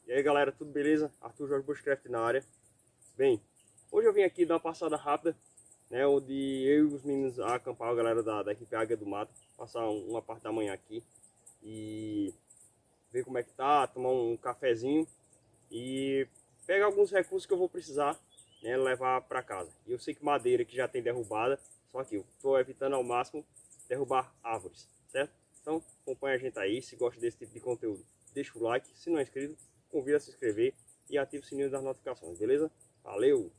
E aí galera, tudo beleza? Arthur Jorge Bushcraft na área. Bem, hoje eu vim aqui dar uma passada rápida, né, onde eu e os meninos acampar, a galera da equipe Águia do Mato, passar uma parte da manhã aqui e ver como é que tá, tomar um cafezinho e pegar alguns recursos que eu vou precisar, né, levar para casa. E eu sei que madeira que já tem derrubada, só que eu estou evitando ao máximo derrubar árvores, certo? Então acompanha a gente aí, se gosta desse tipo de conteúdo, deixa o like, se não é inscrito, convida a se inscrever e ativa o sininho das notificações, beleza? Valeu!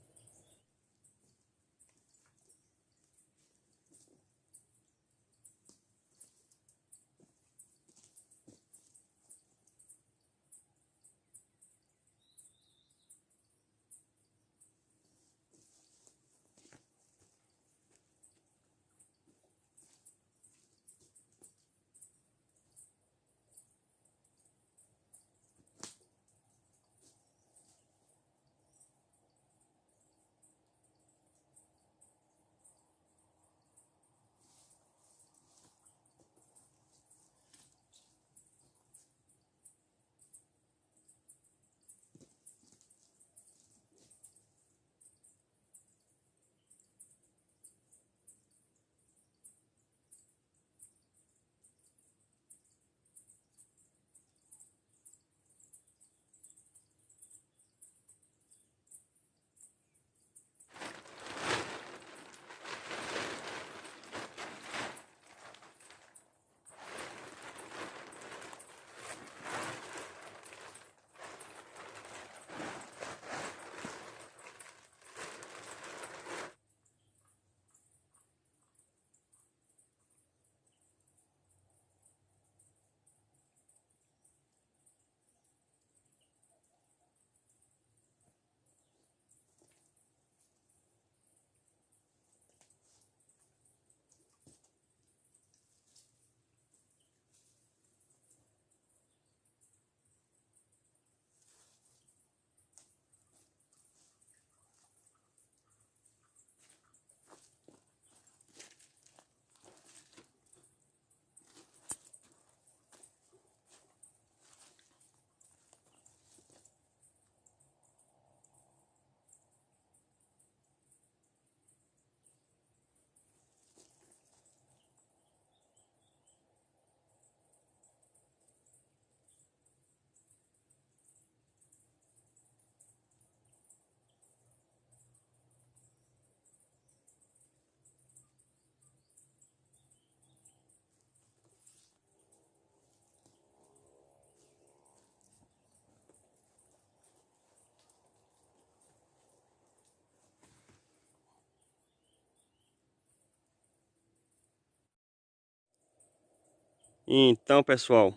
Então pessoal,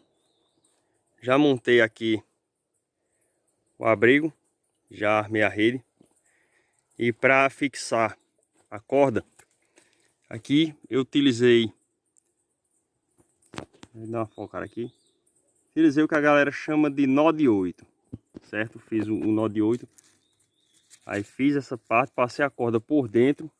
já montei aqui o abrigo, já armei a rede. E para fixar a corda, aqui eu utilizei, vou dar uma focada aqui, utilizei o que a galera chama de nó de 8, certo? Fiz o nó de 8, aí fiz essa parte, passei a corda por dentro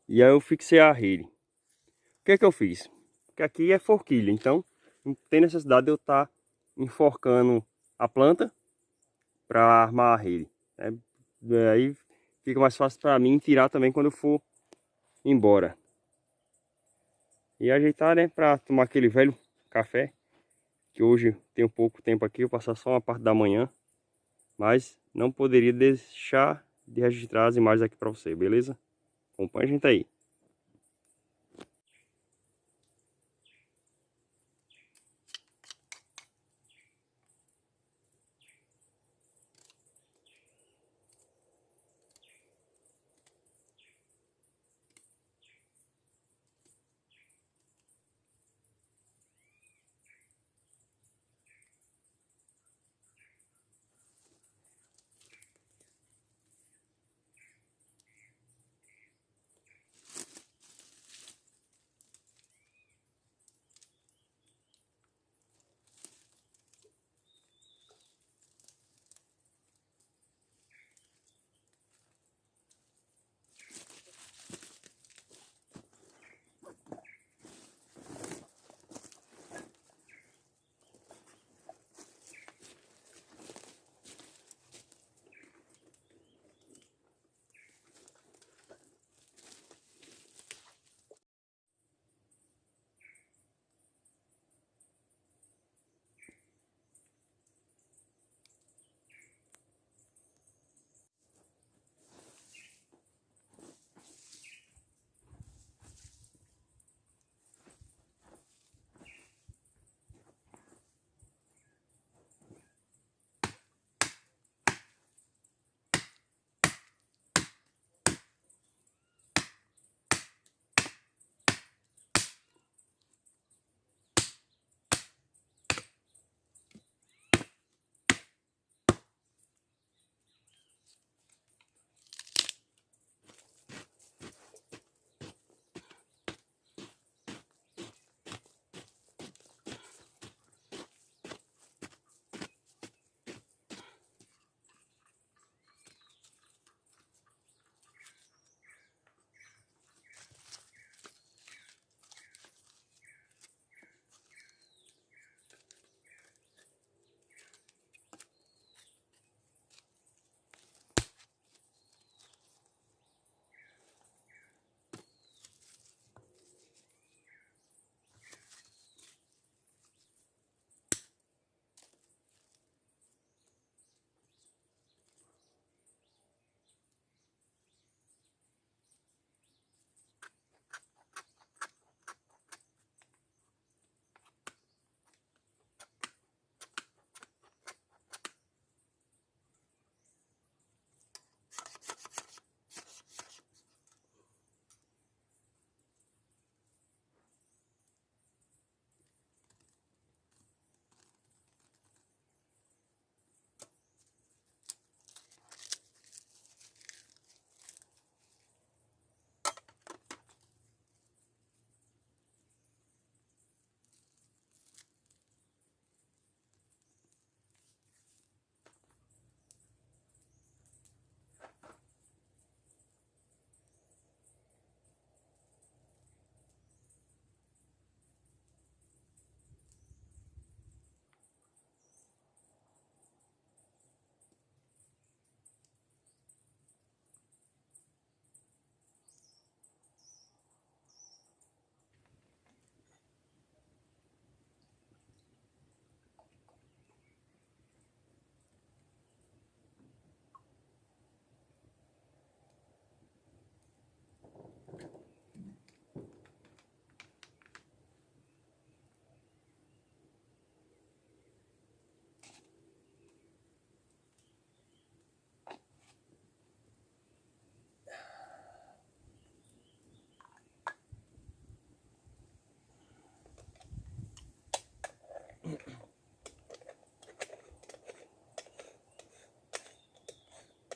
e aí eu fixei a rede. O que é que eu fiz? Porque aqui é forquilha, então não tem necessidade de eu estar enforcando a planta para armar a rede, né? Aí fica mais fácil para mim tirar também quando eu for embora. E ajeitar, né, para tomar aquele velho café, que hoje tem pouco tempo aqui, eu vou passar só uma parte da manhã, mas não poderia deixar de registrar as imagens aqui para você, beleza? Acompanha a gente aí.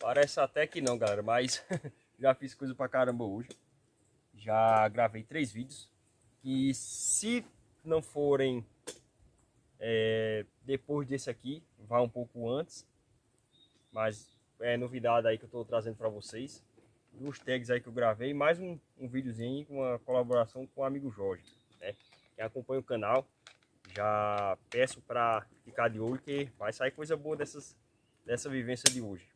Parece até que não, galera, mas já fiz coisa pra caramba hoje. Já gravei 3 vídeos. E se não forem depois desse aqui, vai um pouco antes. Mas é novidade aí que eu tô trazendo pra vocês. 2 tags aí que eu gravei, mais um videozinho com uma colaboração com o amigo Jorge, né? Quem acompanha o canal, já peço para ficar de olho que vai sair coisa boa dessa vivência de hoje.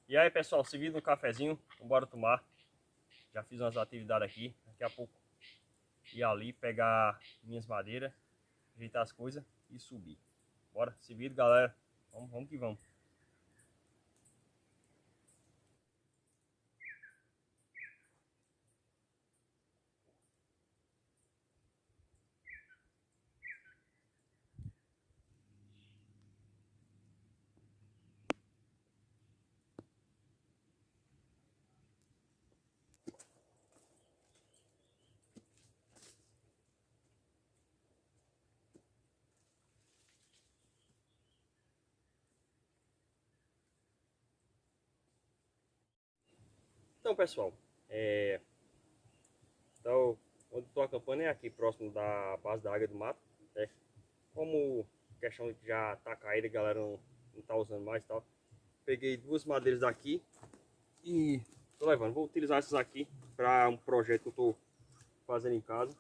E aí, pessoal, seguindo um cafezinho, bora tomar. Já fiz umas atividades aqui, daqui a pouco ir ali pegar minhas madeiras, ajeitar as coisas e subir. Bora, seguindo, galera. Vamos que vamos. Então, pessoal, então, onde estou acampando é aqui próximo da base da Águia do Mato, né? Como questão de já tá caída, a galera não tá usando mais e tal, peguei 2 madeiras daqui e tô levando. Vou utilizar essas aqui para um projeto que eu tô fazendo em casa,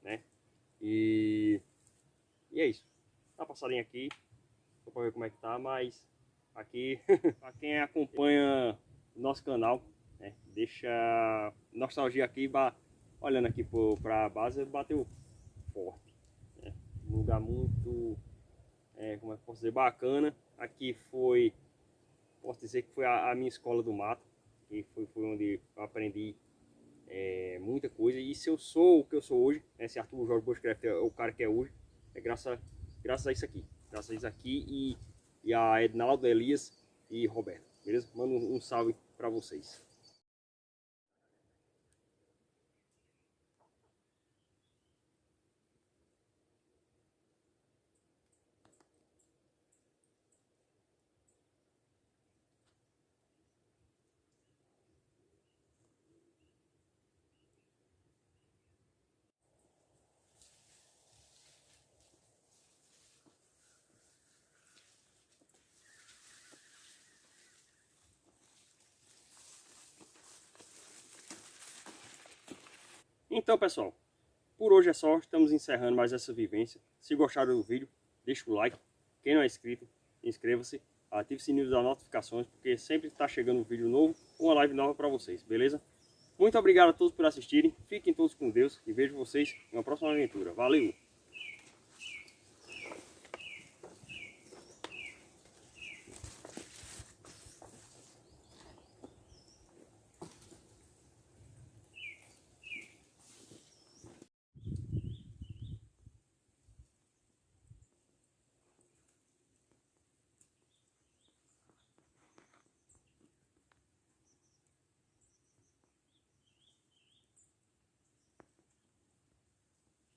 né? E é isso. Tá passadinha aqui, só para ver como é que tá, mas aqui, para quem acompanha o nosso canal, né, deixa nostalgia aqui, olhando aqui para a base, bateu forte, né? Um lugar muito, como é que posso dizer, bacana. Aqui foi, posso dizer que foi a minha escola do mato, e foi onde eu aprendi muita coisa. E se eu sou o que eu sou hoje, né, se Arthur Jorge Bushcraft é o cara que é hoje, é graças a isso aqui. Graças a isso aqui e a Ednaldo, Elias e Roberto. Beleza? Mando um salve para vocês. Então, pessoal, por hoje é só. Estamos encerrando mais essa vivência. Se gostaram do vídeo, deixa o like. Quem não é inscrito, inscreva-se. Ative o sininho das notificações, porque sempre está chegando um vídeo novo, uma live nova para vocês, beleza? Muito obrigado a todos por assistirem. Fiquem todos com Deus e vejo vocês em uma próxima aventura. Valeu!